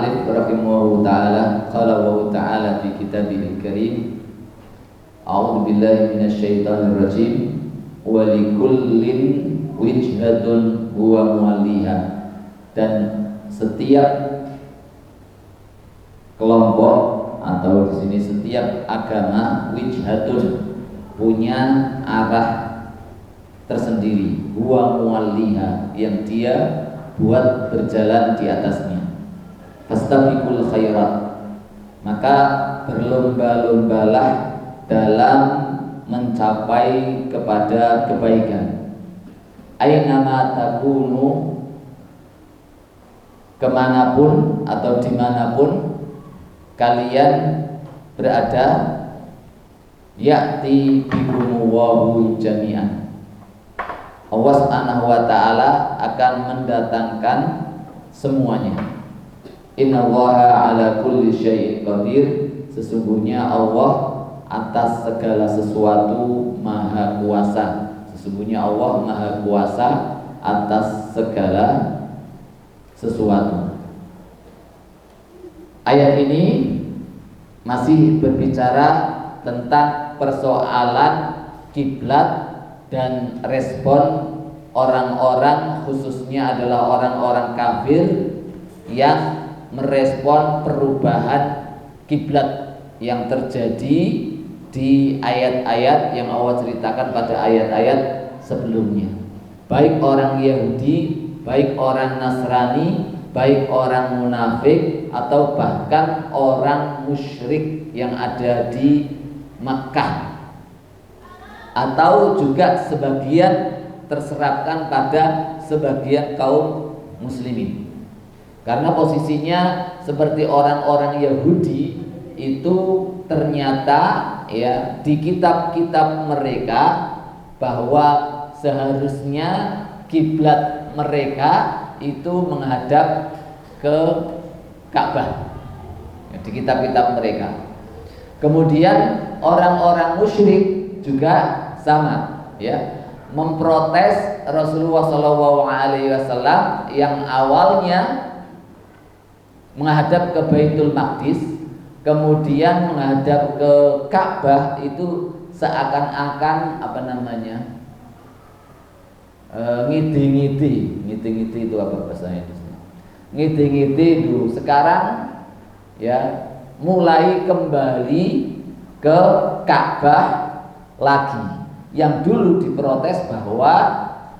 mu'allif rahimahullahu ta'ala qala wa ta'ala fi kitabihil karim a'udzu billahi minasyaitonir rajim wa likullin wijhatun huwa muwalliha, dan setiap kelompok atau di sini setiap agama wijhatun punya arah tersendiri, huwa muwalliha, yang dia buat berjalan di atasnya. Fastabiqul khairat, maka berlomba-lombalah dalam mencapai kepada kebaikan. Ainama takunu, kemanapun atau dimanapun kalian berada, ya'ti bikumullahu jami'an, Allah Subhanahu wa ta'ala akan mendatangkan semuanya. Innallaha ala kulli syai'in qadir, sesungguhnya Allah atas segala sesuatu maha kuasa. Sesungguhnya Allah maha kuasa atas segala sesuatu. Ayat ini masih berbicara tentang persoalan kiblat dan respon orang-orang, khususnya adalah orang-orang kafir yang merespon perubahan kiblat yang terjadi di ayat-ayat yang Allah ceritakan pada ayat-ayat sebelumnya. Baik orang Yahudi, baik orang Nasrani, baik orang munafik, atau bahkan orang musyrik yang ada di Makkah, atau juga sebagian terserapkan pada sebagian kaum muslimin. Karena posisinya seperti orang-orang Yahudi itu ternyata ya di kitab-kitab mereka bahwa seharusnya kiblat mereka itu menghadap ke Ka'bah, ya, di kitab-kitab mereka. Kemudian orang-orang musyrik juga sama, ya, memprotes Rasulullah SAW yang awalnya menghadap ke Baitul Maqdis, kemudian menghadap ke Ka'bah, itu seakan-akan ngidi-ngidi itu apa bahasanya? Ngidi-ngidi dulu. Sekarang ya mulai kembali ke Ka'bah lagi. Yang dulu diprotes bahwa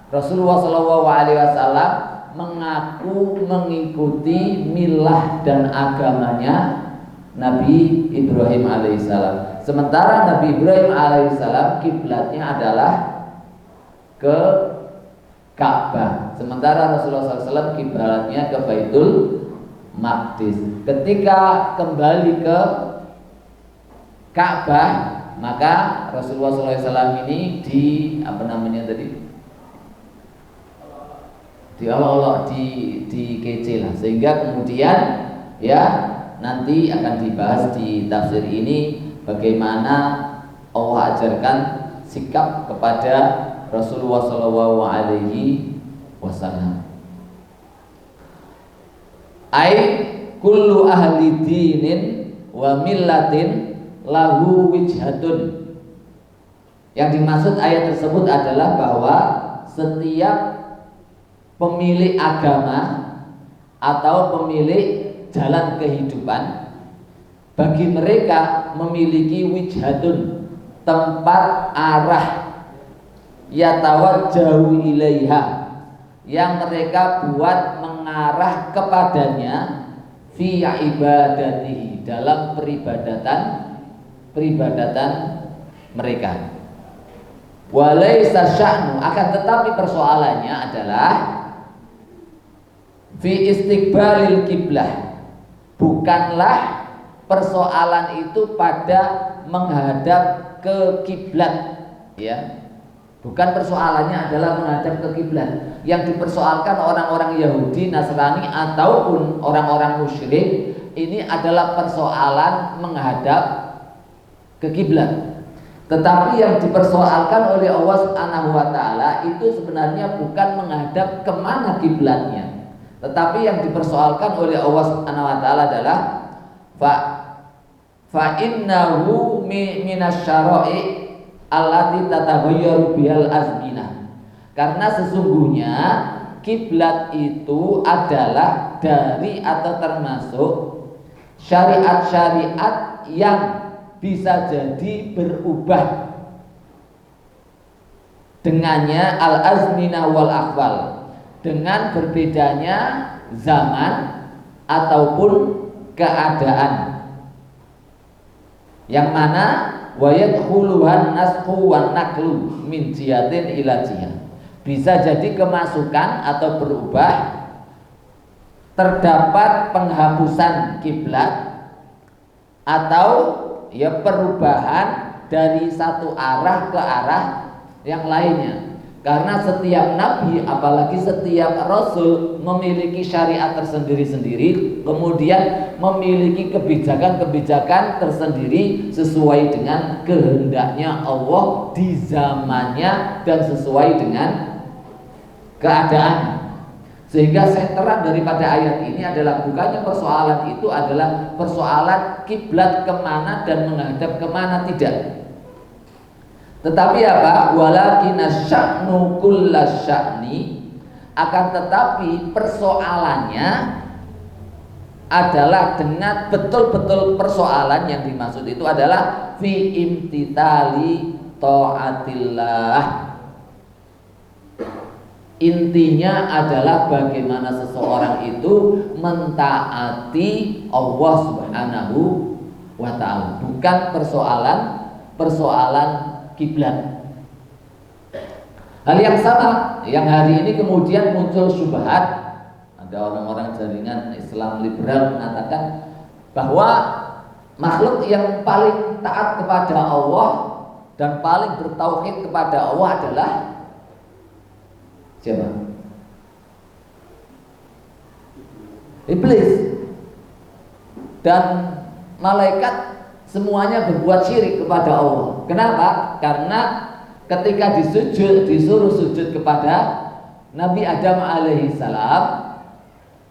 Rasulullah SAW mengaku mengikuti milah dan agamanya Nabi Ibrahim alaihissalam. Sementara Nabi Ibrahim alaihissalam kiblatnya adalah ke Ka'bah, sementara Rasulullah SAW kiblatnya ke Baitul Maqdis. Ketika kembali ke Ka'bah, maka Rasulullah SAW ini diolok-olok, dikece lah, sehingga kemudian ya nanti akan dibahas di tafsir ini bagaimana Allah ajarkan sikap kepada Rasulullah SAW. Ai kullu ahli dinin wa millatin lahu wijhatun. Yang dimaksud ayat tersebut adalah bahwa setiap pemilik agama atau pemilik jalan kehidupan, bagi mereka memiliki wijhatun, tempat arah, yatawajjahu ilaiha, yang mereka buat mengarah kepadanya, fi ibadatihi, dalam peribadatan mereka. Walaysa sya'nu, akan tetapi persoalannya adalah fi istiqbalil kiblah, bukanlah persoalan itu pada menghadap ke kiblat, ya. Bukan persoalannya adalah menghadap ke kiblat. Yang dipersoalkan orang-orang Yahudi, Nasrani ataupun orang-orang musyrik ini adalah persoalan menghadap ke kiblat. Tetapi yang dipersoalkan oleh Allah Subhanahu wa taala itu sebenarnya bukan menghadap kemana kiblatnya, Tetapi yang dipersoalkan oleh Allah Subhanahu wa taala adalah fa innahu minasyara'i allati tataghayyaru bihal azminah. Karena sesungguhnya kiblat itu adalah dari atau termasuk syariat-syariat yang bisa jadi berubah dengannya al-azminah wal akhwal, dengan berbedanya zaman ataupun keadaan, yang mana wayadkhuluhan nasqu wan naqlu min jihatin ila jihah, bisa jadi kemasukan atau berubah, terdapat penghapusan kiblat atau ya perubahan dari satu arah ke arah yang lainnya. Karena setiap nabi, apalagi setiap rasul, memiliki syariat tersendiri-sendiri, kemudian memiliki kebijakan-kebijakan tersendiri sesuai dengan kehendaknya Allah di zamannya dan sesuai dengan keadaan. Sehingga sentral daripada ayat ini adalah bukannya persoalan itu adalah persoalan kiblat kemana dan menghadap kemana, tidak. Tetapi apa? Walakinna sya'nu kullasya'ni, akan tetapi persoalannya adalah dengan betul-betul persoalan yang dimaksud itu adalah fi imtithali taatillah. Intinya adalah bagaimana seseorang itu mentaati Allah Subhanahu wa ta'ala, bukan persoalan kiblat. Hal yang sama yang hari ini kemudian muncul syubhat. Ada orang-orang jaringan Islam liberal mengatakan bahwa makhluk yang paling taat kepada Allah dan paling bertauhid kepada Allah adalah siapa? Iblis. Dan malaikat semuanya berbuat syirik kepada Allah. Kenapa? Karena ketika disuruh sujud kepada Nabi Adam alaihi salam,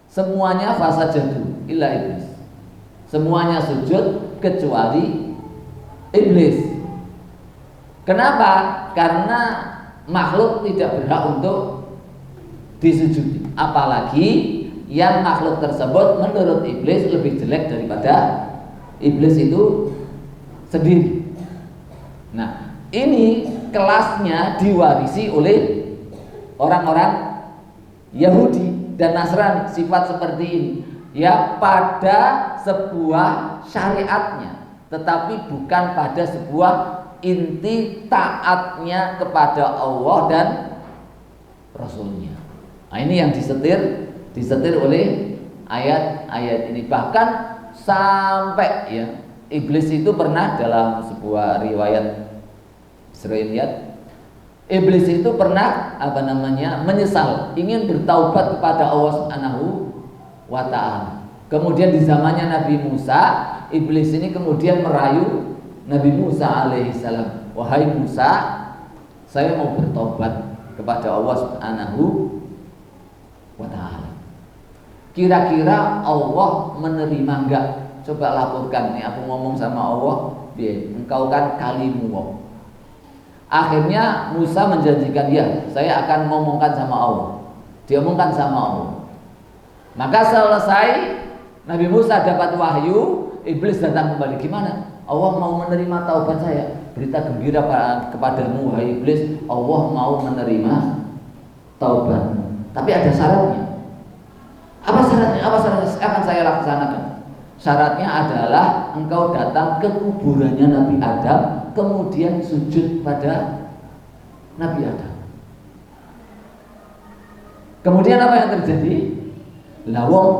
semuanya fasajadu illa iblis. Semuanya sujud kecuali iblis. Kenapa? Karena makhluk tidak berhak untuk disujudi. Apalagi yang makhluk tersebut menurut iblis lebih jelek daripada iblis itu sendiri. Nah, ini kelasnya diwarisi oleh orang-orang Yahudi dan Nasrani, sifat seperti ini ya pada sebuah syariatnya, tetapi bukan pada sebuah inti taatnya kepada Allah dan Rasulnya. Nah, ini yang disetir oleh ayat-ayat ini. Bahkan sampai ya iblis itu pernah dalam sebuah riwayat Israiliyat, iblis itu pernah menyesal, ingin bertaubat kepada Allah Subhanahu wa ta'ala. Kemudian di zamannya Nabi Musa, iblis ini kemudian merayu Nabi Musa alaihissalam, wahai Musa, saya mau bertobat kepada Allah Subhanahu wa ta'ala. Kira-kira Allah menerima enggak? Coba laporkan nih, aku ngomong sama Allah, engkau kan kalimu. Akhirnya Musa menjanjikan, ya saya akan ngomongkan sama Allah. Dia omongkan sama Allah. Maka selesai Nabi Musa dapat wahyu, iblis datang kembali. Gimana? Allah mau menerima taubat saya. Berita gembira kepadamu wahai iblis, Allah mau menerima taubatmu. Tapi ada syaratnya. Apa syaratnya? Apa syaratnya? Akan saya laksanakan. Syaratnya adalah engkau datang ke kuburannya Nabi Adam, kemudian sujud pada Nabi Adam. Kemudian apa yang terjadi? Lawang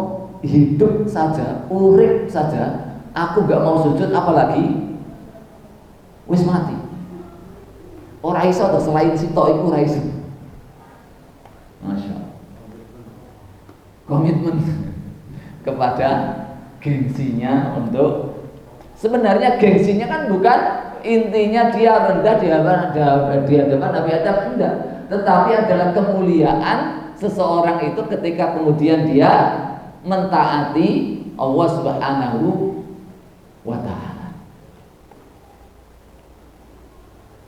hidup saja, urip saja, aku gak mau sujud, apalagi wis mati. Ora iso atau selain sitok iku ora iso. Masya Allah. Komitmen kepada gengsinya untuk, sebenarnya gengsinya kan bukan intinya dia rendah di hadapan Nabi Adam, enggak, tetapi adalah kemuliaan seseorang itu ketika kemudian dia mentaati Allah Subhanahu wa ta'ala.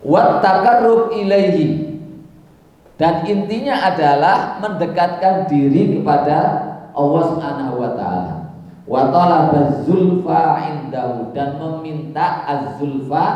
Wa taqarrub ilaihi, dan intinya adalah mendekatkan diri kepada Allah Subhanahu wa ta'ala. Wa talabaz zulfa indahu, dan meminta az-zulfa,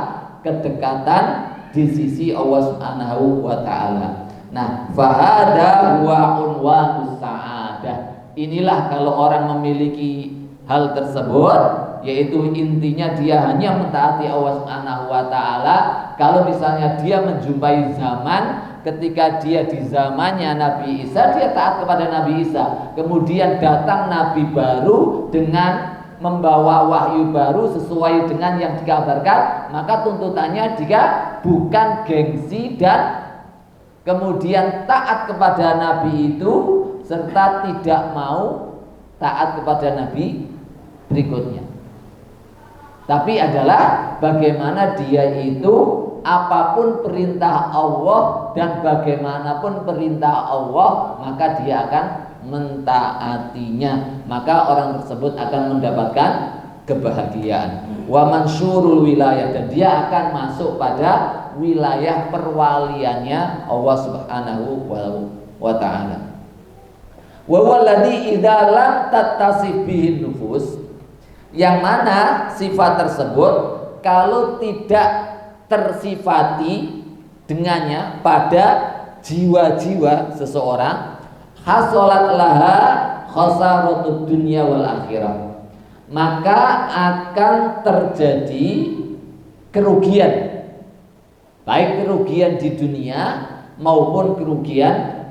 kedekatan di sisi Allah Subhanahu wa ta'ala. Nah, fahada huwa unwanus sa'adah. Inilah kalau orang memiliki hal tersebut, yaitu intinya dia hanya mentaati Allah Subhanahu wa ta'ala. Kalau misalnya dia menjumpai zaman ketika dia di zamannya Nabi Isa, dia taat kepada Nabi Isa. Kemudian datang Nabi baru dengan membawa wahyu baru sesuai dengan yang dikabarkan, maka tuntutannya jika bukan gengsi dan kemudian taat kepada Nabi itu serta tidak mau taat kepada Nabi berikutnya, tapi adalah bagaimana dia itu apapun perintah Allah dan bagaimanapun perintah Allah, maka dia akan mentaatinya, maka orang tersebut akan mendapatkan kebahagiaan. Wa mansyurul wilayah, dan dia akan masuk pada wilayah perwaliannya Allah Subhanahu wa ta'ala. Wa walladzi idza lam tattasif bihin nufus, yang mana sifat tersebut kalau tidak tersifati dengannya pada jiwa-jiwa seseorang, hasolat laha khasaratud dunya wal akhirah, maka akan terjadi kerugian, baik kerugian di dunia maupun kerugian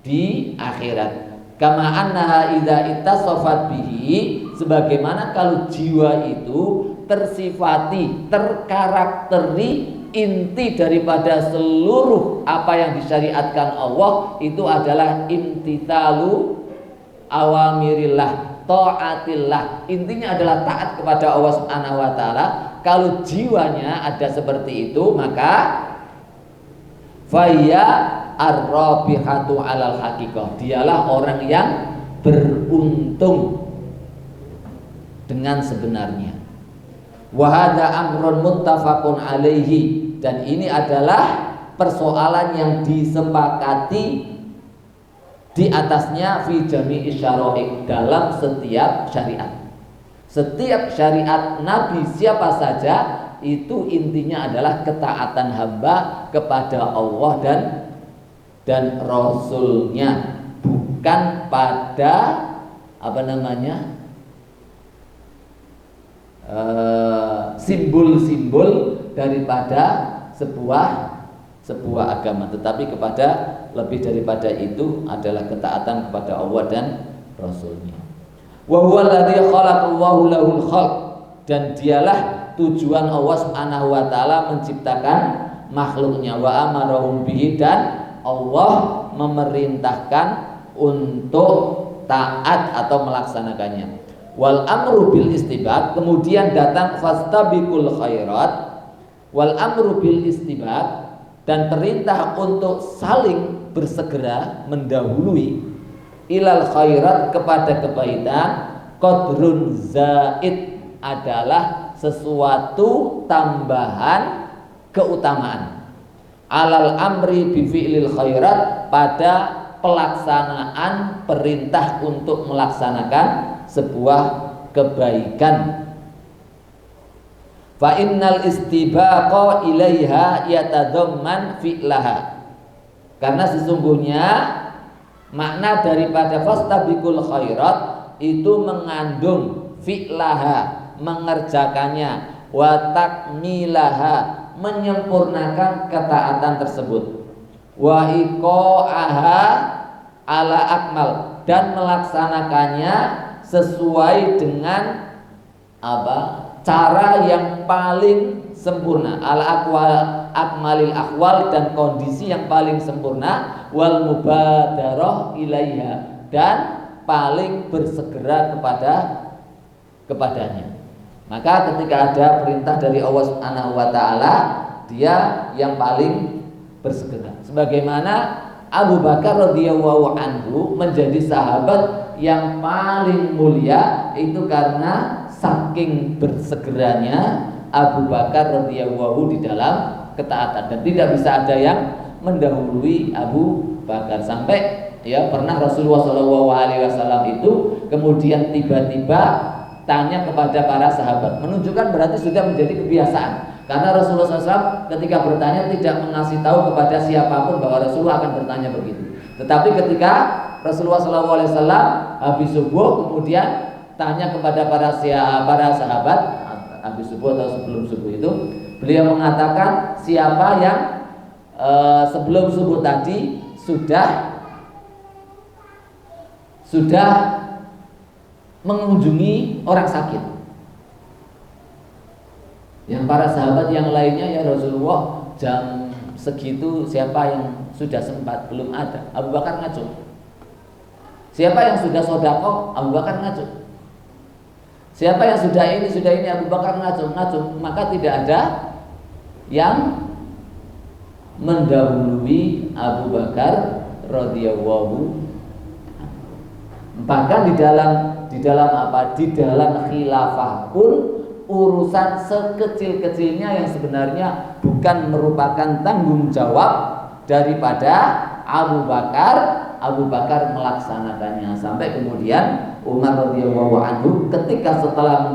di akhirat. Kama annaha idza ittasafat bihi, sebagaimana kalau jiwa itu tersifati, terkarakteri inti daripada seluruh apa yang disyariatkan Allah itu adalah imtithalu awamirillah, taatillah. Intinya adalah taat kepada Allah Subhanahu wa ta'ala. Kalau jiwanya ada seperti itu, maka faya ar-rabihatu alal haqiqah, dialah orang yang beruntung dengan sebenarnya. Wa hadza amrun muttafaqun alaihi, dan ini adalah persoalan yang disepakati di atasnya fi jami'i syara'i, dalam setiap syariat. Setiap syariat Nabi siapa saja itu intinya adalah ketaatan hamba kepada Allah dan Rasulnya, bukan pada simbol-simbol daripada sebuah agama, tetapi kepada lebih daripada itu adalah ketaatan kepada Allah dan Rasulnya. Wa huwa alladzi khalaqallahu lahul khalq, dan dialah tujuan Allah Subhanahu wa ta'ala menciptakan makhluknya. Wa amarahum bihi, dan Allah memerintahkan untuk taat atau melaksanakannya. Wal amru bil istibab, kemudian datang fastabiqul khairat. Wal amru bil istibab, dan perintah untuk saling bersegera mendahului ilal khairat, kepada kebaikan, qadrun zaid, adalah sesuatu tambahan keutamaan, alal amri bi fi'lil khairat, pada pelaksanaan perintah untuk melaksanakan sebuah kebaikan. Fa innal istibaqa ilaiha yatadamman fi'laha, karena sesungguhnya makna daripada fastabiqul khairat itu mengandung fi'laha, mengerjakannya, wa takmilaha, menyempurnakan ketaatan tersebut, wa iqa'aha ala akmal, dan melaksanakannya sesuai dengan cara yang paling sempurna, ala akmalil akwal, dan kondisi yang paling sempurna, wal mubadarah ilaiha, dan paling bersegera kepadanya. Maka ketika ada perintah dari Allah Subhanahu wa ta'ala, dia yang paling bersegera. Sebagaimana Abu Bakar radhiyallahu anhu menjadi sahabat yang paling mulia itu karena saking bersegeranya Abu Bakar radhiyallahu di dalam ketaatan, dan tidak bisa ada yang mendahului Abu Bakar. Sampai ya pernah Rasulullah SAW itu kemudian tiba-tiba tanya kepada para sahabat, menunjukkan berarti sudah menjadi kebiasaan. Karena Rasulullah SAW ketika bertanya tidak mengasih tahu kepada siapapun bahwa Rasulullah akan bertanya begitu. Tetapi ketika Rasulullah SAW habis subuh kemudian tanya kepada para sahabat habis subuh atau sebelum subuh itu, beliau mengatakan siapa yang sebelum subuh tadi sudah mengunjungi orang sakit. Yang para sahabat yang lainnya, ya Rasulullah jam segitu siapa yang sudah sempat? Belum ada. Abu Bakar ngaco. Siapa yang sudah sodako? Abu Bakar ngaco. Siapa yang sudah ini Abu Bakar ngaco. Maka tidak ada yang mendahului Abu Bakar radhiyallahu. Bahkan di dalam khilafah pun urusan sekecil-kecilnya yang sebenarnya bukan merupakan tanggung jawab daripada Abu Bakar melaksanakannya. Sampai kemudian Umar radhiyallahu anhu ketika setelah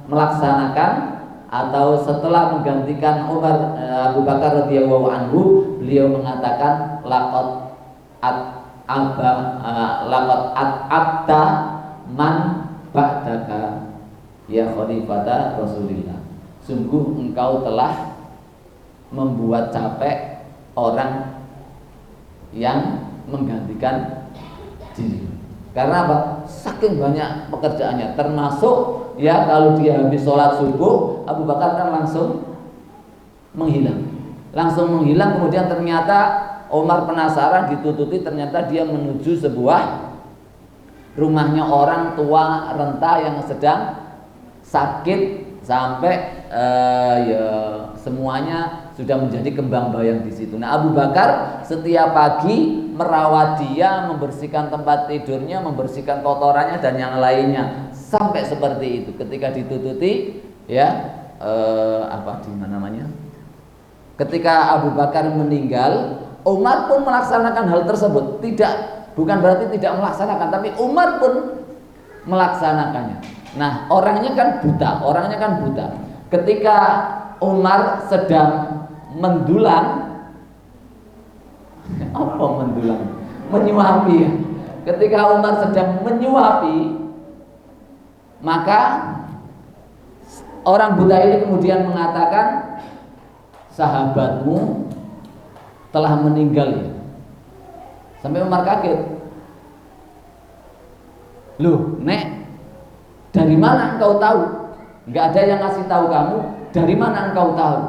melaksanakan atau setelah menggantikan Abu Bakar radhiyallahu anhu, beliau mengatakan laqad abta man ba'daka ya khalifata Rasulillah. Sungguh engkau telah membuat capek orang yang menggantikan diri. Karena apa? Saking banyak pekerjaannya, termasuk ya kalau dia habis sholat subuh, Abu Bakar kan langsung menghilang. Kemudian ternyata Umar penasaran, ditututi, ternyata dia menuju sebuah rumahnya orang tua renta yang sedang sakit sampai ya semuanya sudah menjadi kembang bayang di situ. Nah, Abu Bakar setiap pagi merawat dia, membersihkan tempat tidurnya, membersihkan kotorannya dan yang lainnya sampai seperti itu. Ketika ditututi, ya ketika Abu Bakar meninggal, Umar pun melaksanakan hal tersebut. Bukan berarti tidak melaksanakan, tapi Umar pun melaksanakannya. Nah, orangnya kan buta. Ketika Umar sedang mendulang, menyuapi. Ketika Umar sedang menyuapi, maka orang buta ini kemudian mengatakan, sahabatmu telah meninggal ya. Sampai Umar kaget. Loh, Nek, dari mana engkau tahu? Enggak ada yang ngasih tahu kamu. Dari mana engkau tahu?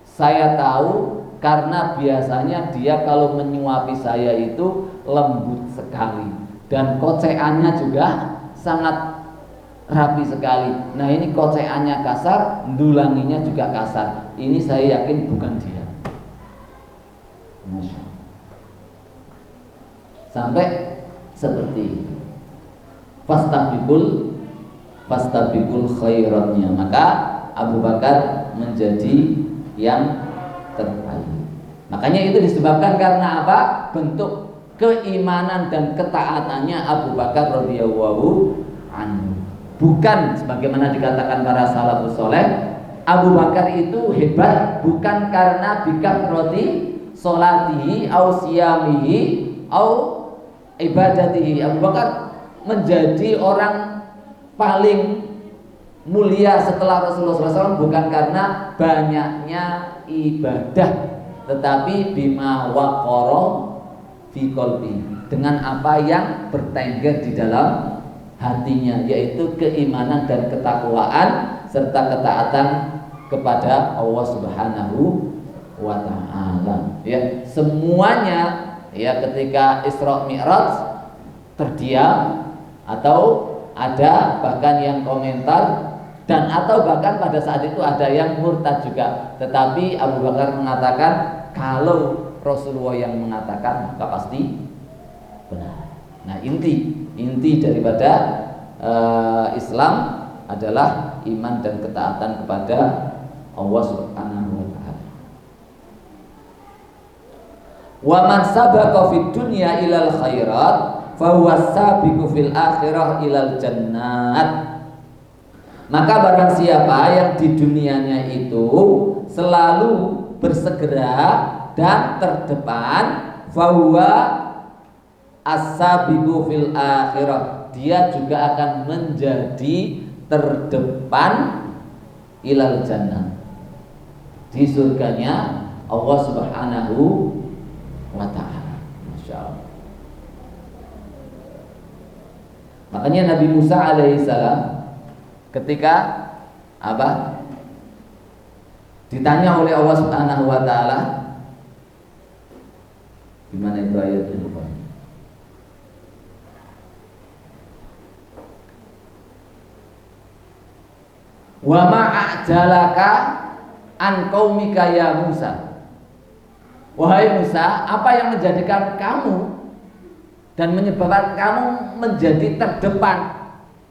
Saya tahu karena biasanya dia kalau menyuapi saya itu lembut sekali dan koceannya juga sangat rapi sekali. Nah, ini koceannya kasar, ndulanginya juga kasar. Ini saya yakin bukan dia. Masya Allah. Sampai seperti fastabiqul khairatnya, maka Abu Bakar menjadi yang terbaik. Makanya itu disebabkan karena apa? Bentuk keimanan dan ketaatannya Abu Bakar radhiyallahu anhu. Bukan sebagaimana dikatakan para salafus saleh, Abu Bakar itu hebat bukan karena bikathrati sholatihi au siyamihi au ibadatihi. Abu Bakar menjadi orang paling mulia setelah Rasulullah SAW bukan karena banyaknya ibadah, tetapi bima waqara fi qalbi, dengan apa yang bertengger di dalam hatinya, yaitu keimanan dan ketakwaan serta ketaatan kepada Allah Subhanahu wa ta'ala. Ya, semuanya ya ketika Isra Mi'raj terdiam, atau ada bahkan yang komentar, dan atau bahkan pada saat itu ada yang murtad juga. Tetapi Abu Bakar mengatakan kalau Rasulullah yang mengatakan, maka pasti benar. Nah, inti daripada Islam adalah iman dan ketaatan kepada Allah Subhanahu wa taala. Wa man sabaqa fid dunya ilal khairat fa huwa sabiqu fil akhirah ilal jannat. Maka barang siapa yang di dunianya itu selalu bersegera dan terdepan, fa huwa as-sabiqu fil akhirah, dia juga akan menjadi terdepan ilal jannah, di surganya Allah Subhanahu wa ta'ala. Masya Allah. Makanya Nabi Musa alaihissalam ketika ditanya oleh Allah Subhanahu wa ta'ala, gimana itu ayatnya lupa. Wa ma'ajalaka an qaumika ya Musa. Wahai Musa, apa yang menjadikan kamu dan menyebabkan kamu menjadi terdepan,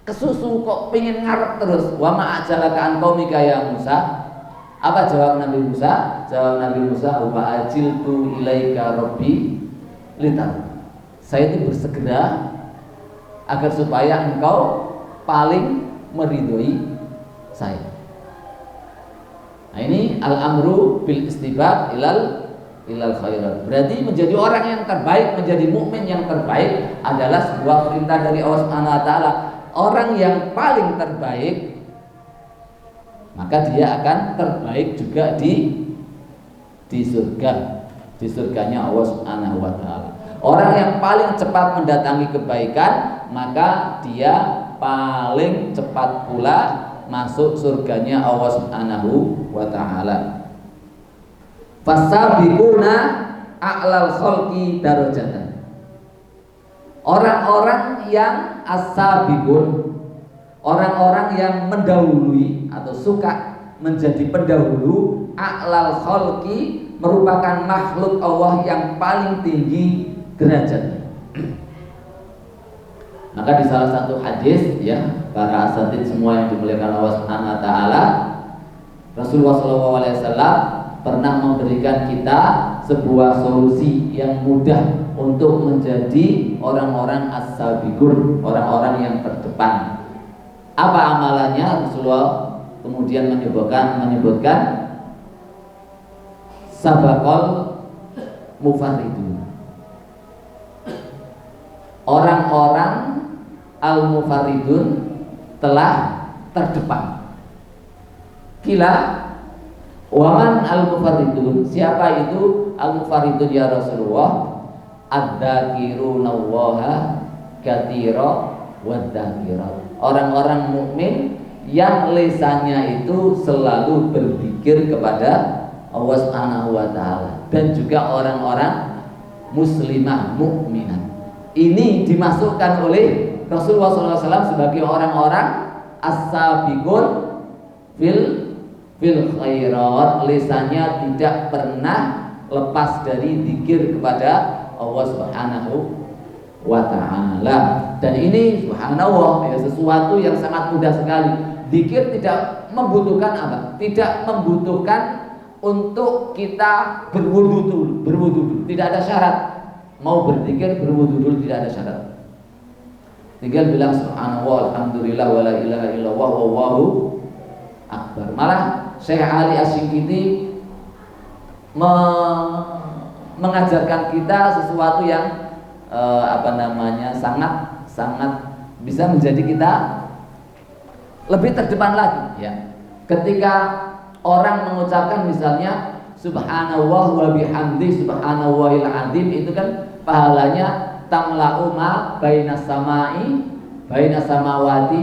kesusu kok pingin ngarep terus? Wa ma'ajalaka an qaumika ya Musa. Apa jawab Nabi Musa? Jawab Nabi Musa, wa ajiltu ilaika rabbi litar. Saya itu bersegera agar supaya engkau paling meridhoi saya. Nah, ini al-amru bil istibaq ilal khairat. Berarti menjadi orang yang terbaik, menjadi mukmin yang terbaik adalah sebuah perintah dari Allah Subhanahu wa taala. Orang yang paling terbaik, maka dia akan terbaik juga di surga, di surganya Allah Subhanahu wa taala. Orang yang paling cepat mendatangi kebaikan, maka dia paling cepat pula masuk surganya Allah Subhanahu wa taala. Fasabiquna a'lal khalqi darajatan. Orang-orang yang as-sabiqun, orang-orang yang mendahului atau suka menjadi pendahulu, a'lal khalqi, merupakan makhluk Allah yang paling tinggi derajatnya. Maka di salah satu hadis, ya, para asatidz semua yang dimuliakan Allah Subhanahu wa taala, Rasulullah SAW pernah memberikan kita sebuah solusi yang mudah untuk menjadi orang-orang as-sabiqun, orang-orang yang terdepan. Apa amalannya? Rasulullah kemudian menyebutkan sabaqal mufarridun. Orang-orang al-mufarridun telah terdepan. Kila waman al-mufarridun, siapa itu al-mufarridun ya Rasulullah? Adzakirunallah katsira wadzakirat. Orang-orang mukmin yang lisannya itu selalu berzikir kepada Allah Subhanahu wa taala, dan juga orang-orang muslimah mukminah. Ini dimasukkan oleh Rasulullah SAW sebagai orang-orang as-sabiqun fil khairat. Lisannya tidak pernah lepas dari zikir kepada Allah Subhanahu wa ta'ala. Dan ini subhanallah, ya, sesuatu yang sangat mudah sekali. Zikir tidak membutuhkan apa? Tidak membutuhkan untuk kita berwudu dulu. Tidak ada syarat. Mau berzikir berwudu dulu, tidak ada syarat. Tinggal bilang subhanallah, alhamdulillah, wala ilaha illallah, wallahu akbar. Malah Syekh Ali Asy-Syinkiti mengajarkan kita sesuatu yang sangat bisa menjadi kita lebih terdepan lagi, ya. Ketika orang mengucapkan misalnya subhanallah wa bihamdi subhanallahil azim, itu kan pahalanya tamla'u ma bainas samawati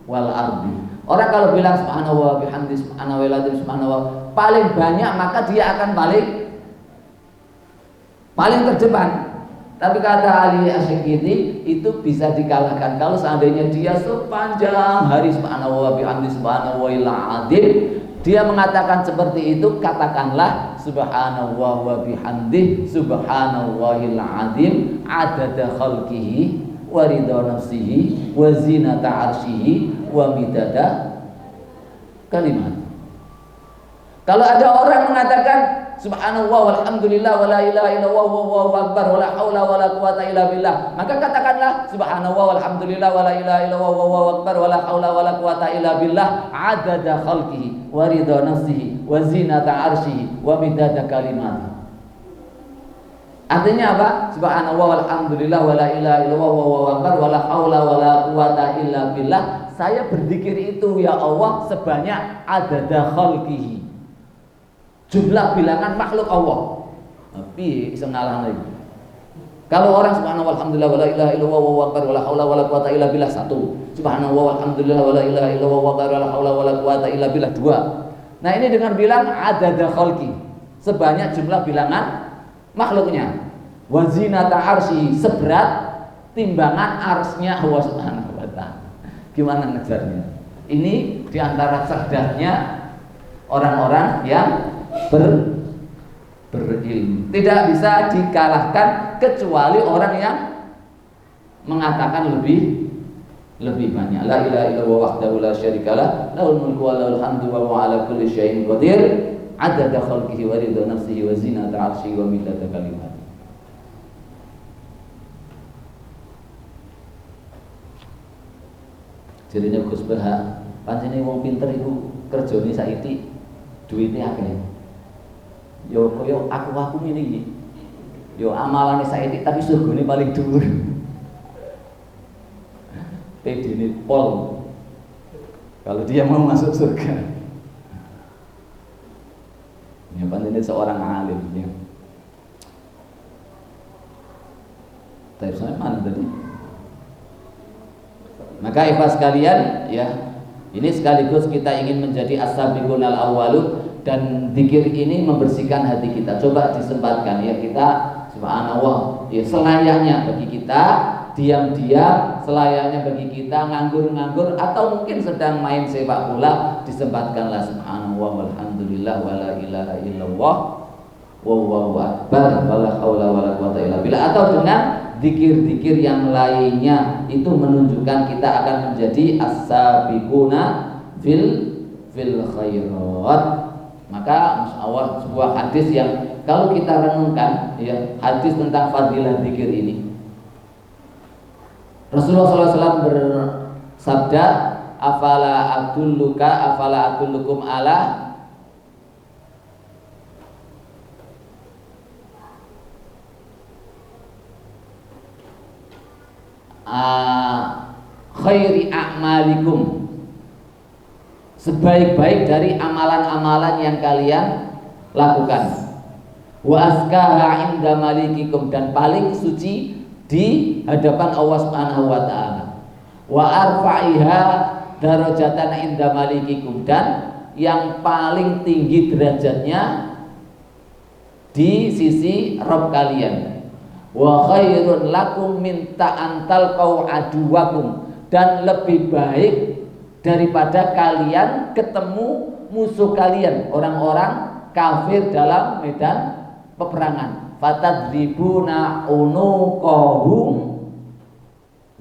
wal ardi. Orang kalau bilang subhanallah wa bihamdi subhanallahil azim subhanallah paling banyak, maka dia akan paling terdepan. Tapi kata Ali Asy-Syinkiti, itu bisa dikalahkan kalau seandainya dia sepanjang hari subhanallah wa bihamdi subhanallahil azim dia mengatakan seperti itu, katakanlah subhanallah wa bihamdih subhanallahil azim adada khalqihi wa ridha nafsihi wa zinata arsyihi wa midada kalimat. Kalau ada orang mengatakan subhanallah walhamdulillah wa la ilaha illallah wallahu akbar wa la haula wa la quwata illa billah, maka katakanlah subhanallah walhamdulillah wa la ilaha illallah wallahu akbar wa la haula wa la quwata illa billah adada khalqihi wa ridha nafsihi wa zinata arsyihi wa midada kalimatihi. Artinya apa? Subhanallah walhamdulillah wa la ilaha illallah wallahu akbar wa la haula wa la quwata illa billah. Saya berzikir itu ya Allah sebanyak adada khalqihi, jumlah bilangan makhluk Allah. Tapi bisa ngalah lagi. Kalau orang subhanallah walhamdulillah wa la ilaha illallah wallahu akbar wa la haula wa la quwata illa billah satu. Subhanallah walhamdulillah wa la ilaha illallah wallahu akbar wa la haula wa la quwata illa billah dua. Nah, ini dengan bilang adada khalqi, sebanyak jumlah bilangan makhluknya. Wa zinata arsy, seberat timbangan arsnya Allah Subhanahu wa taala. Gimana ngejarnya? Ini diantara cerdasnya orang-orang yang berilmu. Tidak bisa dikalahkan kecuali orang yang mengatakan lebih banyak. La ilaha illallah wahdahu la syarikalah, lahul mulku wa lahul hamdu wa huwa ala kulli syai'in qadir, adada khalqihi wa ridha nafsihi wa zinata 'arsyihi wa midada kalimatihi. Jadinya Gus Baha, pancene wong pinter iku kerjane saiki duwite akeh. Yo koyo aku ngene iki. Yo amalane saiki tapi surgane paling dhuwur. Pedine pol. Kalau dia mau masuk surga. Ya pancene seorang alim ya. Tapi saya mana tadi? Maka ikhlas sekalian ya, ini sekaligus kita ingin menjadi as-sabiqun al-awwalun, dan zikir ini membersihkan hati kita. Coba disempatkan ya, kita subhanallah ya, selayaknya bagi kita diam-diam, selayaknya bagi kita nganggur-nganggur atau mungkin sedang main sepak bola, disempatkanlah subhanallah walhamdulillah wa la ilaha illallah wallahu akbar wa la haula wa la quwata illa billah, atau dengan zikir-zikir yang lainnya. Itu menunjukkan kita akan menjadi as-sabiquna fil khairat. Maka Masya Allah, sebuah hadis yang kalau kita renungkan ya, hadis tentang fadilah zikir ini, Rasulullah SAW bersabda, afala adullukum ala khairi a'malikum, sebaik-baik dari amalan-amalan yang kalian lakukan, wa azkaha inda malikikum, dan paling suci di hadapan Allah Subhanahu wa taala, wa arfa'iha darajatan inda malikikum, dan yang paling tinggi derajatnya di sisi Rabb kalian, wa khairun lakum min ta'antal qau aduwakum, dan lebih baik daripada kalian ketemu musuh kalian, orang-orang kafir dalam medan peperangan. Fatadribuna unuqahum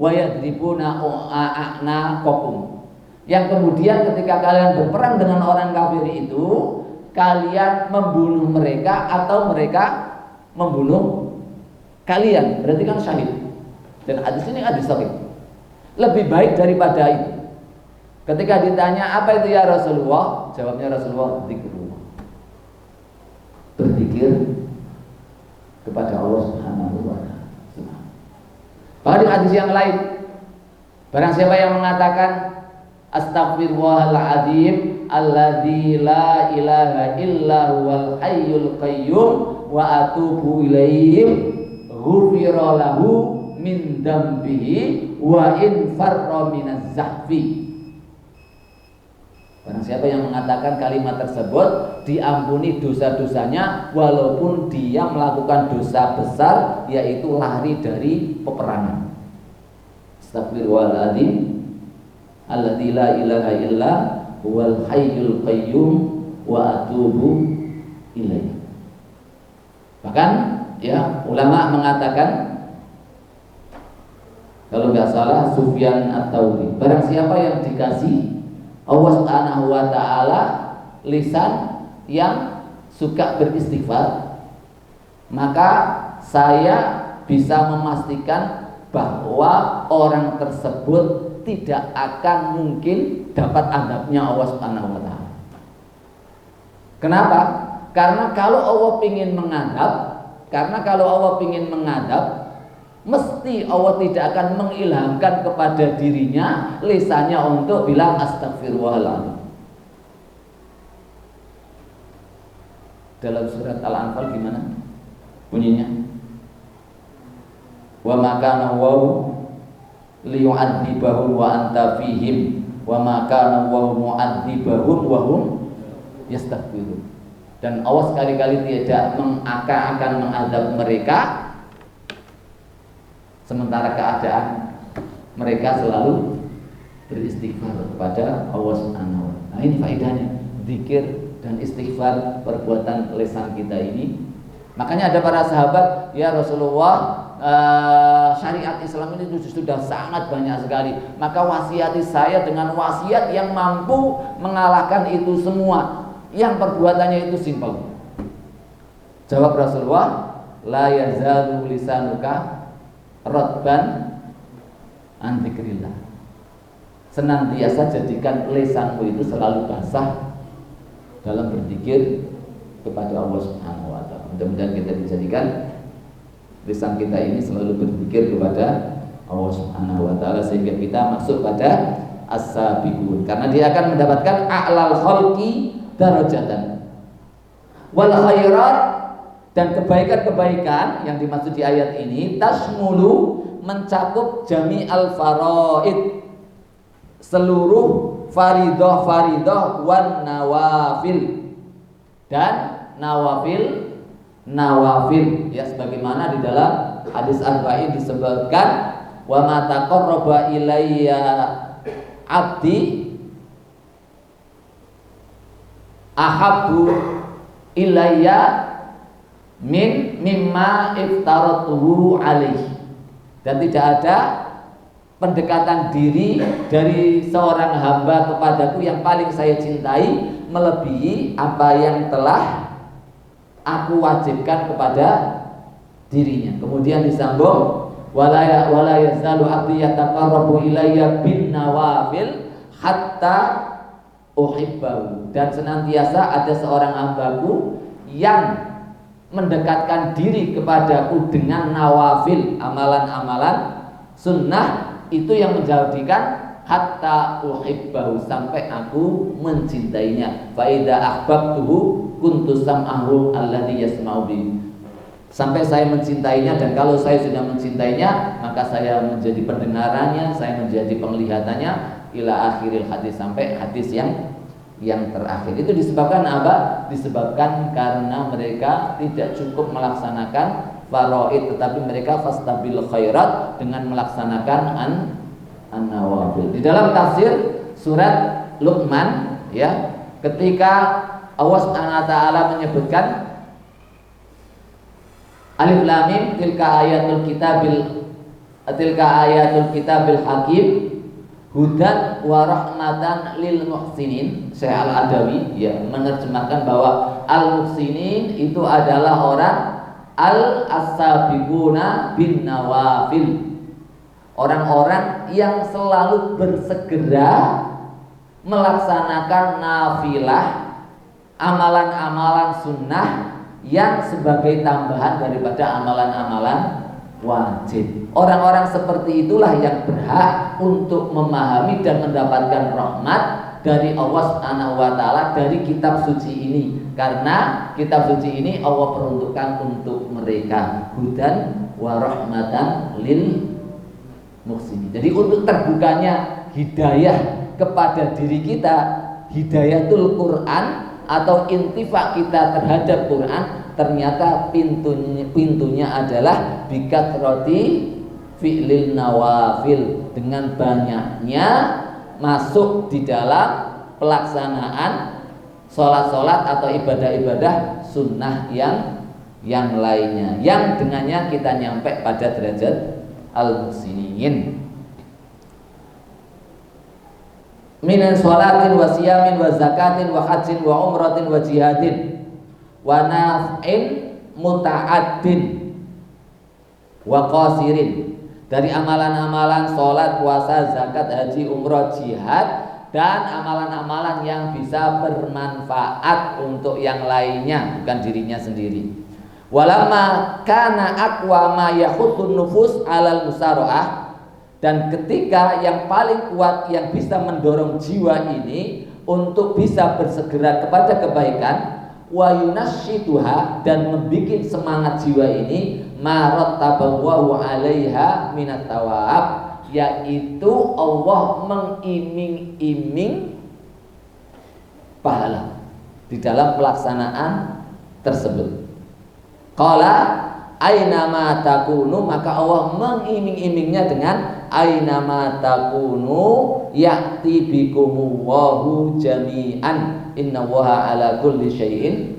wa yadribuna a'naqakum, yang kemudian ketika kalian berperang dengan orang kafir itu, kalian membunuh mereka atau mereka membunuh kalian, berarti kan syahid. Dan hadis ini hadis sahih. Lebih baik daripada itu. Ketika ditanya apa itu ya Rasulullah, jawabnya Rasulullah, zikrullah, berzikir kepada Allah Subhanahu wa taala. Bahkan di hadis yang lain, barang siapa yang mengatakan astaghfirullahaladzim alladzi la ilaha illa huwal hayyul qayyum wa atubu ilaihi ghufira lahu min dambihi wa in farra minaz zahfi. Barang siapa yang mengatakan kalimat tersebut, diampuni dosa-dosanya walaupun dia melakukan dosa besar, yaitu lari dari peperangan. Astagfirullahaladzim alladzi la ilaha illa wal hayyul qayyum wa atubu ilaihi. Bahkan ya ulama mengatakan, kalau nggak salah Sufyan Ats-Tsauri, barang siapa yang dikasih Allah Subhanahu wa taala lisan yang suka beristighfar, maka saya bisa memastikan bahwa orang tersebut tidak akan mungkin dapat adabnya Allah Subhanahu wa taala. Kenapa? Karena kalau Allah ingin mengadab, mesti Allah tidak akan mengilhamkan kepada dirinya lisannya untuk bilang astagfirullahaladzim. Dalam surat Al-Anfal gimana bunyinya? Wa ma kana wa liyu'adzibahum wa anta fihim wa ma kana wa mu'adzibahum wa hum yastaghfirun. Dan Allah sekali-kali tidak akan mengadab mereka sementara keadaan mereka selalu beristighfar kepada Allah Subhanahu wa taala. Nah, ini faedahnya zikir dan istighfar perbuatan lisan kita ini. Makanya ada para sahabat, ya Rasulullah, syariat Islam ini sudah sangat banyak sekali. Maka wasiati saya dengan wasiat yang mampu mengalahkan itu semua, yang perbuatannya itu simpel. Jawab Rasulullah, la yazalu lisanuka radban an dzikrillah. Senantiasa jadikan lisanmu itu selalu basah dalam berzikir kepada Allah Subhanahu wa taala. Mudah-mudahan kita dijadikan lisan kita ini selalu berzikir kepada Allah Subhanahu wa taala sehingga kita masuk pada as-sabiqun, karena dia akan mendapatkan a'lal khalqi darajatan wal khairat, dan kebaikan-kebaikan yang dimaksud di ayat ini tasmulu, mencakup jami'al faraid, seluruh faridah wan nawafil, dan nawafil ya, sebagaimana di dalam hadis arba'in disebutkan, wa ma taqarraba ilayya abdi ahabbu ilayya mimma iftaratuhu alaihi. Dan tidak ada pendekatan diri dari seorang hamba kepadaku yang paling saya cintai melebihi apa yang telah aku wajibkan kepada dirinya. Kemudian disambung, wala yazalu abdi yataqarrabu ilayya bin nawafil hatta uhibbahu, dan senantiasa ada seorang hambaku yang mendekatkan diri kepadaku dengan nawafil, amalan-amalan sunnah, itu yang menjadikan hatta uhibbahu, sampai aku mencintainya. Fa idza ahbabtuhu kuntu sam'ahu alladhi yasma'u bihi, sampai saya mencintainya, dan kalau saya sudah mencintainya maka saya menjadi pendengarannya, saya menjadi penglihatannya, ila akhiril hadis, sampai hadis yang terakhir. Itu disebabkan apa? Disebabkan karena mereka tidak cukup melaksanakan faraid, tetapi mereka fastabil khairat dengan melaksanakan an-nawafil. Di dalam tafsir surat Luqman, ya, ketika Allah Subhanahu wa taala menyebutkan alif lam mim tilka ayatul kitabil hakim hudan wa rahmatan lil muhsinin. Syekh Al-Adawi ya menerjemahkan bahwa al-muhsinin itu adalah orang al-asabiquna bin nawafil, orang-orang yang selalu bersegera melaksanakan nafilah, amalan-amalan sunnah yang sebagai tambahan daripada amalan-amalan wajib. Orang-orang seperti itulah yang berhak untuk memahami dan mendapatkan rahmat dari Allah Subhanahu wa taala dari kitab suci ini, karena kitab suci ini Allah peruntukkan untuk mereka, hudan wa rahmatan lil muhsinin. Jadi untuk terbukanya hidayah kepada diri kita, hidayatul Quran atau intifak kita terhadap Quran, ternyata pintunya adalah bikatroti fi'lil nawafil, dengan banyaknya masuk di dalam pelaksanaan sholat-sholat atau ibadah-ibadah sunnah yang lainnya, yang dengannya kita nyampe pada derajat al-muhsinin. Minan sholatin wa siyamin wa zakatin wa hajjin wa umratin wa jihadin wa naf'in muta'addin wa qasirin. Dari amalan-amalan sholat, puasa, zakat, haji, umrah, jihad, dan amalan-amalan yang bisa bermanfaat untuk yang lainnya, bukan dirinya sendiri. Walamma kana aqwa ma yahuddun nufus alal musara'ah, dan ketika yang paling kuat yang bisa mendorong jiwa ini untuk bisa bersegera kepada kebaikan, wa yunasyituha, dan membikin semangat jiwa ini marattabahu 'alaiha minat thawab, yaitu Allah mengiming-iming pahala di dalam pelaksanaan tersebut. Qala ainama takunu, maka Allah mengiming-imingnya dengan ainama takunu ya'ti bikumullahu jami'an innallaha ala kulli syai'in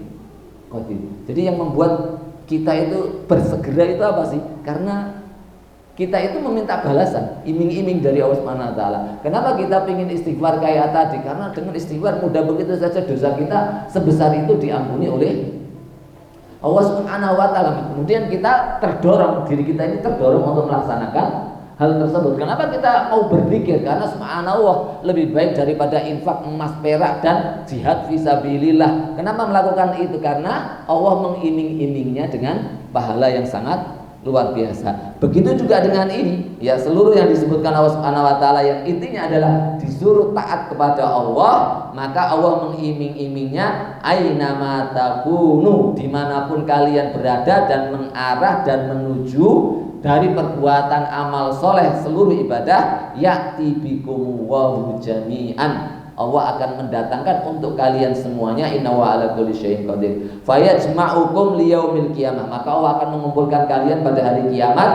qadir. Jadi yang membuat kita itu bersegera itu apa sih? Karena kita itu meminta balasan, iming-iming dari Allah Subhanahu wa taala. Kenapa kita ingin istighfar kayak tadi? Karena dengan istighfar mudah begitu saja dosa kita sebesar itu diampuni oleh Allah Subhanahu wa taala. Kemudian kita terdorong, diri kita ini terdorong untuk melaksanakan hal tersebut. Kenapa kita mau berzikir? Karena subhanallah lebih baik daripada infak emas perak dan jihad fisabilillah. Kenapa melakukan itu? Karena Allah mengiming-imingnya dengan pahala yang sangat luar biasa. Begitu juga dengan ini, ya, seluruh yang disebutkan Allah Subhanahu wa taala yang intinya adalah disuruh taat kepada Allah, maka Allah mengiming-imingnya ainama takunu, dimanapun kalian berada dan mengarah dan menuju dari perbuatan amal soleh seluruh ibadah, ya'ti bikumullahu jami'an, Allah akan mendatangkan untuk kalian semuanya, innahu ala kulli syai'in qadir, fayajma'ukum liyaumil qiyamah, maka Allah akan mengumpulkan kalian pada hari kiamat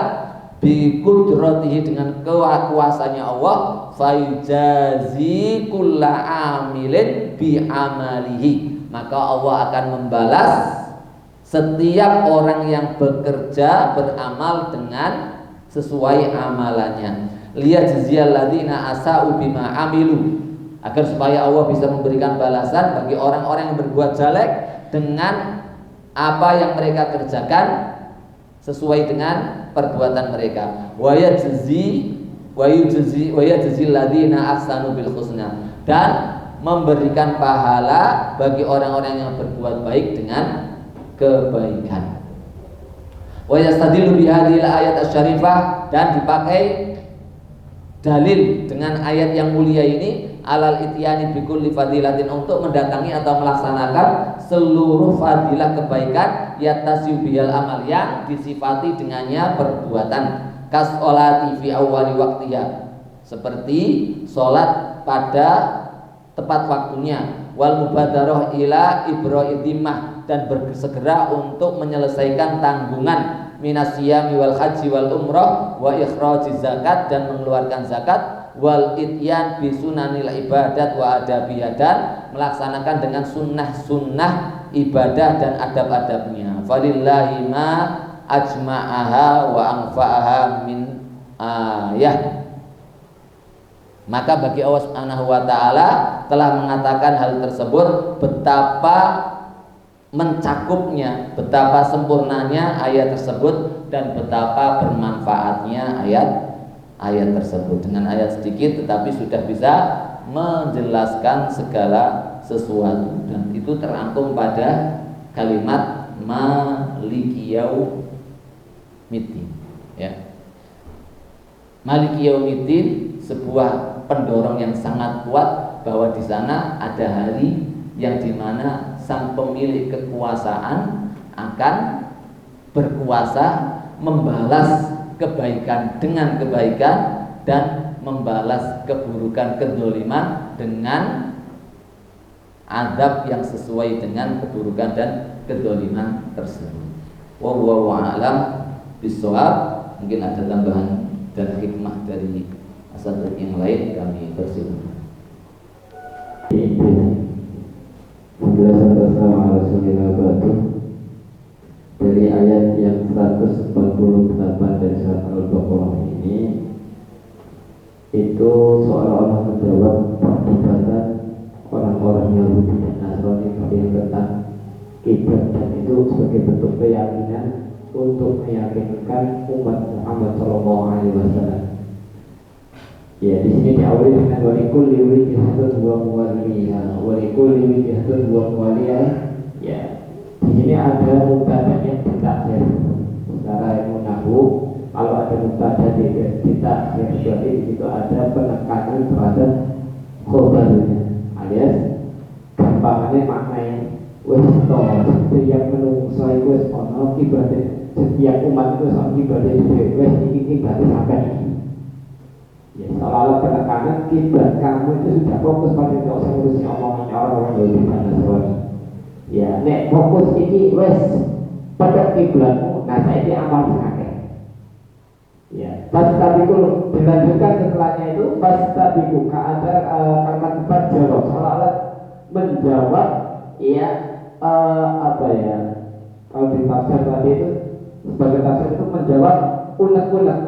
bi qudratihi, dengan kekuasaannya Allah, fayujazi kulla amilin bi amalihi, maka Allah akan membalas setiap orang yang bekerja beramal dengan sesuai amalannya, liyajziyal ladzina asa'u bima amilu, agar supaya Allah bisa memberikan balasan bagi orang-orang yang berbuat jelek dengan apa yang mereka kerjakan sesuai dengan perbuatan mereka. Wa yajzi alladziina ahsanu bil husna, dan memberikan pahala bagi orang-orang yang berbuat baik dengan kebaikan. Wa yastadillu bi hadhil ayat asy-syarifah, dan dipakai dalil dengan ayat yang mulia ini alal ityani bikulli fadilatin, untuk mendatangi atau melaksanakan seluruh fadilah kebaikan yattasiu bihal amal, yang disifati dengannya perbuatan, kasolati fi awwali waqtiha, seperti sholat pada tepat waktunya, wal mubadarah ila ibrahimah, dan bersegera untuk menyelesaikan tanggungan, minasyiyami wal haji wal umrah wa ikhrajiz zakat, dan mengeluarkan zakat, wal ityan bi sunanil ibadat wa adabiyah, dan melaksanakan dengan sunnah-sunnah ibadah dan adab-adabnya. Falillahi ma ajma'aha wa anfa'aha min ayah, maka bagi Allah Subhanahu wa taala telah mengatakan hal tersebut, betapa mencakupnya, betapa sempurnanya ayat tersebut, dan betapa bermanfaatnya ayat tersebut. Dengan ayat sedikit tetapi sudah bisa menjelaskan segala sesuatu, dan itu terangkum pada kalimat maliki yaumiddin, ya. Maliki yaumiddin sebuah pendorong yang sangat kuat bahwa di sana ada hari yang dimana sang pemilik kekuasaan akan berkuasa membalas kebaikan dengan kebaikan, dan membalas keburukan kedzaliman dengan azab yang sesuai dengan keburukan dan kedzaliman tersebut. Wallahu a'lam bishawab. Mungkin ada tambahan dan hikmah dari asatidz yang lain, kami persilakan. Rasulillah ba'du. Dari ayat yang 148 dari surat Al-Baqarah ini, itu seolah-olah menjawab perdebatan orang-orang Yahudi dan Nasrani tentang kiblat, dan itu sebagai bentuk keyakinan untuk meyakinkan umat Muhammad SAW. Ya, di sini diawali dengan walikul liwijhatun wa muwalliha, walikul liwijhatun wa muwalliha. Ya, di sini ada mubtada yang ditakhir secara ilmu nahwu. Kalau ada mubtada ditakhir, berarti di situ ada penekanan terhadap khobarnya, alias gampangannya maknanya wis to setiap menungso iku wis ana kibate, setiap umat itu sama kibate dhewe wis iki kibate sampai iki. Ya, seolah-olah penekanan kiblat kamu itu sudah fokus pada tidak usah ngurusi omongan orang-orang Yahudi dan Nasrani. Ya, nek fokus iki wis pada kiblatmu, nah saiki amal akeh. Ya, fastabiqul, dilanjutkan setelahnya itu fastabiqu, ada kalimat fajr, seolah-olah menjawab ya apa ya, kalau di tafsir tadi itu sebagai tafsir itu menjawab unek-unek.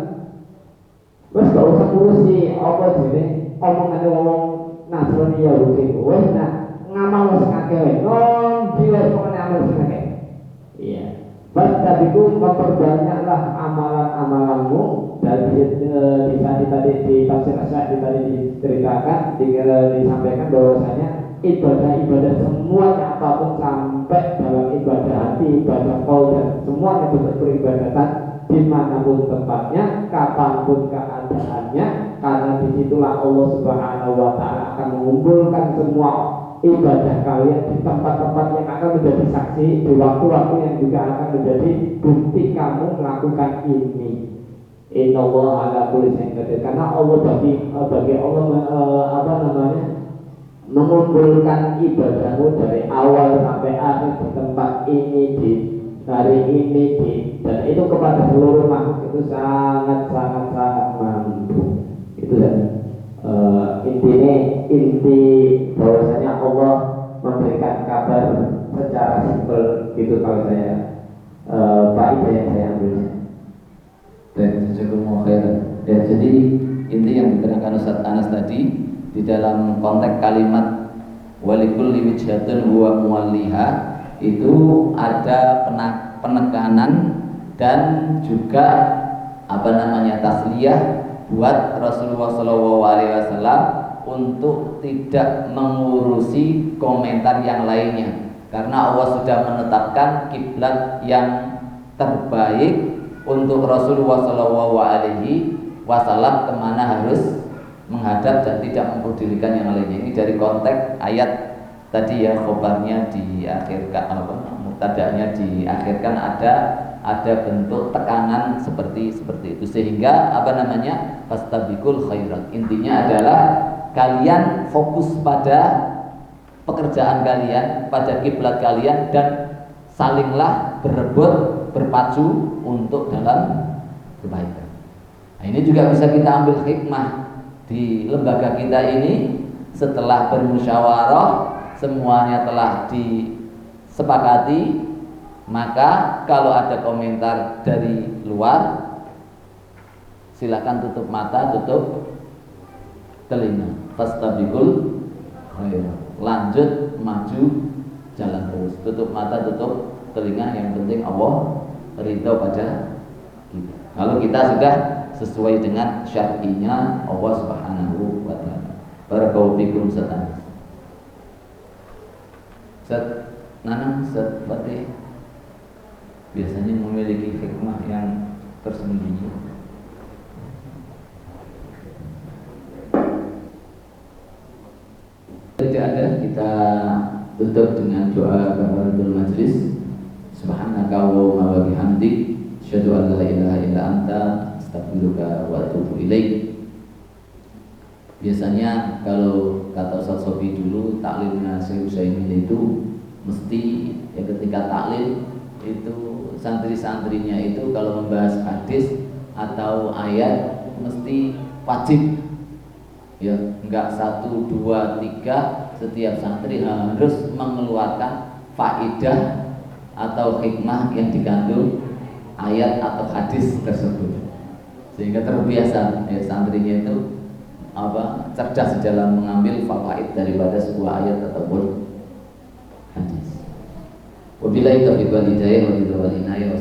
Wes gak usah ngurusi apa jenenge omongane wong Nasrani Yahudi. Wes nah ngamal wis akeh wae. Wes pokoknya amal wis akeh. Iya. Fastabiqu, memperbanyaklah amalan-amalanmu. Dan tadi di tafsir Asy'ari tadi diceritakan, disampaikan bahwasanya ibadah-ibadah semuanya apapun, sampai dalam ibadah hati, ibadah qaul, dan semuanya bentuk peribadatan dimanapun tempatnya, kapanpun keadaannya, karena disitulah Allah Subhanahu wa Ta'ala akan mengumpulkan semua ibadah kalian di tempat-tempat yang akan menjadi saksi, di waktu-waktu yang juga akan menjadi bukti kamu melakukan ini. Innallaha ala kulli syai'in qadir. Karena Allah bagi Allah mengumpulkan ibadahmu dari awal sampai akhir di tempat ini, di hari ini, dan itu kepada seluruh makhluk itu sangat mampu. Itu kan inti bahwasanya Allah memberikan kabar secara simpel gitu, kalau saya faedah yang saya ambil. Dan jazakumullah khairan. Ya, jadi inti yang diterangkan Ustaz Anas tadi di dalam konteks kalimat walikul liwijhatun huwa muwalliha itu ada penekanan dan juga tasliyah buat Rasulullah SAW untuk tidak mengurusi komentar yang lainnya, karena Allah sudah menetapkan kiblat yang terbaik untuk Rasulullah SAW kemana harus menghadap dan tidak mempedulikan yang lainnya. Ini dari konteks ayat tadi ya, khobarnya diakhirkan, mubtada'nya diakhirkan, ada bentuk tekanan seperti itu, sehingga fastabiqul khairat. Intinya adalah kalian fokus pada pekerjaan kalian, pada kiblat kalian, dan salinglah berebut, berpacu untuk dalam kebaikan. Nah, ini juga bisa kita ambil hikmah di lembaga kita ini. Setelah bermusyawarah, semuanya telah disepakati, maka kalau ada komentar dari luar, silakan tutup mata, tutup telinga. Fastabiqul khairat. Lanjut, maju, jalan terus. Tutup mata, tutup telinga, yang penting Allah ridho pada kita. Kalau kita sudah sesuai dengan syar'inya Allah Subhanahu wa Ta'ala. Barakallahu fikum Ustaz. Ustaz Nanang, Ustaz Fatih biasanya memiliki hikmah yang tersembunyi. Tidak ada, kita tutup dengan doa kafaratul majlis. Subhanaka wa bihamdik, asyhadu an la ilaha illa anta, astaghfiruka wa atubu ilaik. Biasanya kalau kata Ustaz Sofi dulu, taklimnya Syekh Utsaimin itu mesti ya, ketika taklim itu santri-santrinya itu kalau membahas hadis atau ayat mesti wajib ya, enggak 1, 2, 3, setiap santri harus mengeluarkan faidah atau hikmah yang dikandung ayat atau hadis tersebut, sehingga terbiasa ya, santrinya itu cerdas dalam mengambil fawaid daripada sebuah ayat ataupun hadis. Wabillahi taufiq wal hidayah wa